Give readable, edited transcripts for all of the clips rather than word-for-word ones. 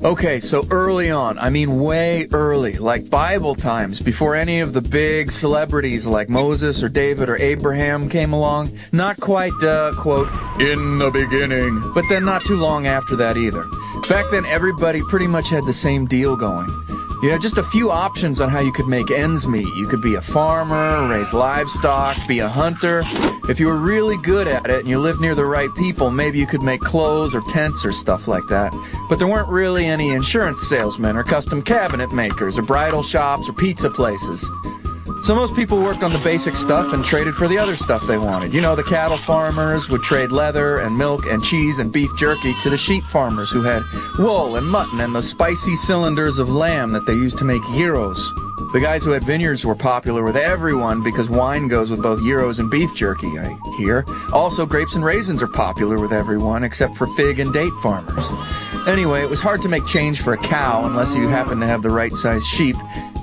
Okay, so early on, I mean way early, like Bible times, before any of the big celebrities like Moses or David or Abraham came along, not quite, quote, in the beginning, but then not too long after that either. Back then, everybody pretty much had the same deal going. You had just a few options on how you could make ends meet. You could be a farmer, raise livestock, be a hunter. If you were really good at it and you lived near the right people, maybe you could make clothes or tents or stuff like that. But there weren't really any insurance salesmen or custom cabinet makers or bridal shops or pizza places. So most people worked on the basic stuff and traded for the other stuff they wanted. You know, the cattle farmers would trade leather and milk and cheese and beef jerky to the sheep farmers who had wool and mutton and the spicy cylinders of lamb that they used to make gyros. The guys who had vineyards were popular with everyone because wine goes with both gyros and beef jerky, I hear. Also, grapes and raisins are popular with everyone except for fig and date farmers. Anyway, it was hard to make change for a cow unless you happened to have the right size sheep.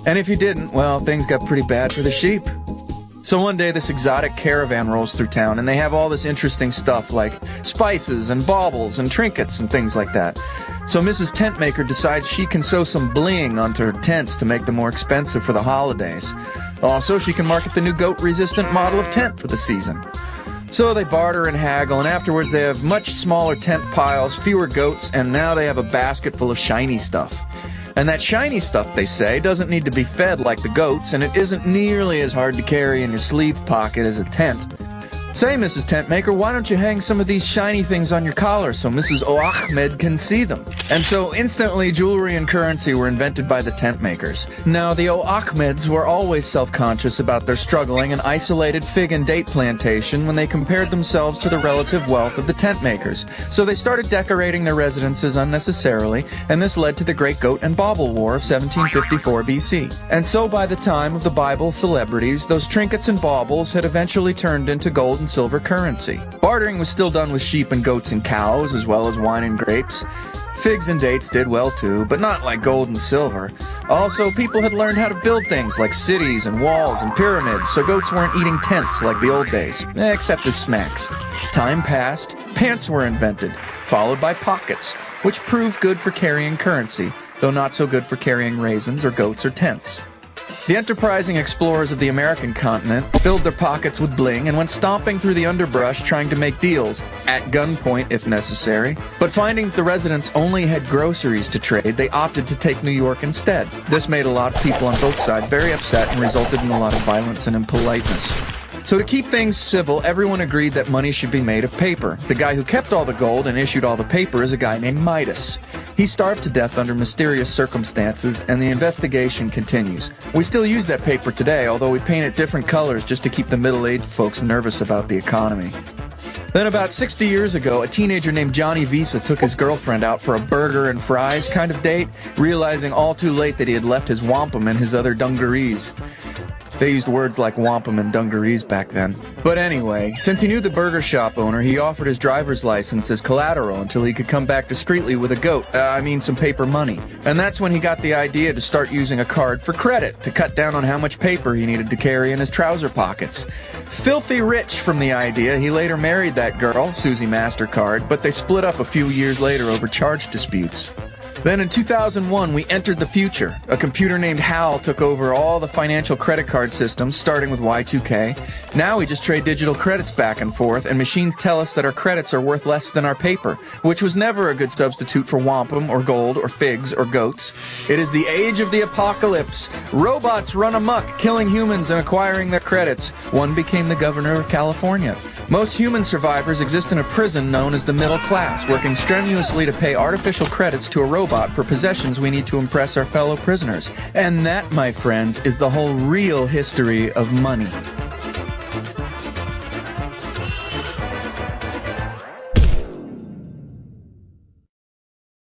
And if you didn't, well, things got pretty bad for the sheep. So one day this exotic caravan rolls through town and they have all this interesting stuff like spices and baubles and trinkets and things like that. So Mrs. Tentmaker decides she can sew some bling onto her tents to make them more expensive for the holidays. Also, she can market the new goat-resistant model of tent for the season. So they barter and haggle, and afterwards they have much smaller tent piles, fewer goats, and now they have a basket full of shiny stuff. And that shiny stuff, they say, doesn't need to be fed like the goats, and it isn't nearly as hard to carry in your sleeve pocket as a tent. Say, Mrs. Tentmaker, why don't you hang some of these shiny things on your collar so Mrs. O'Ahmed can see them? And so instantly jewelry and currency were invented by the tent makers. Now, the O'Ahmeds were always self-conscious about their struggling and isolated fig and date plantation when they compared themselves to the relative wealth of the tent makers. So they started decorating their residences unnecessarily, and this led to the Great Goat and Bauble War of 1754 BC. And so by the time of the Bible celebrities, those trinkets and baubles had eventually turned into gold and silver currency. Bartering was still done with sheep and goats and cows, as well as wine and grapes. Figs and dates did well too, but not like gold and silver. Also, people had learned how to build things like cities and walls and pyramids, so goats weren't eating tents like the old days, except as snacks. Time passed, pants were invented, followed by pockets, which proved good for carrying currency, though not so good for carrying raisins or goats or tents. The enterprising explorers of the American continent filled their pockets with bling and went stomping through the underbrush trying to make deals, at gunpoint if necessary. But finding that the residents only had groceries to trade, they opted to take New York instead. This made a lot of people on both sides very upset and resulted in a lot of violence and impoliteness. So to keep things civil, everyone agreed that money should be made of paper. The guy who kept all the gold and issued all the paper is a guy named Midas. He starved to death under mysterious circumstances, and the investigation continues. We still use that paper today, although we paint it different colors just to keep the middle-aged folks nervous about the economy. Then about 60 years ago, a teenager named Johnny Visa took his girlfriend out for a burger and fries kind of date, realizing all too late that he had left his wampum and his other dungarees. They used words like wampum and dungarees back then. But anyway, since he knew the burger shop owner, he offered his driver's license as collateral until he could come back discreetly with a goat, some paper money. And that's when he got the idea to start using a card for credit to cut down on how much paper he needed to carry in his trouser pockets. Filthy rich from the idea, he later married that girl, Susie MasterCard, but they split up a few years later over charge disputes. Then in 2001, we entered the future. A computer named HAL took over all the financial credit card systems, starting with Y2K. Now we just trade digital credits back and forth, and machines tell us that our credits are worth less than our paper, which was never a good substitute for wampum or gold or figs or goats. It is the age of the apocalypse. Robots run amok, killing humans and acquiring their credits. One became the governor of California. Most human survivors exist in a prison known as the middle class, working strenuously to pay artificial credits to a robot for possessions we need to impress our fellow prisoners. And that, my friends, is the whole real history of money.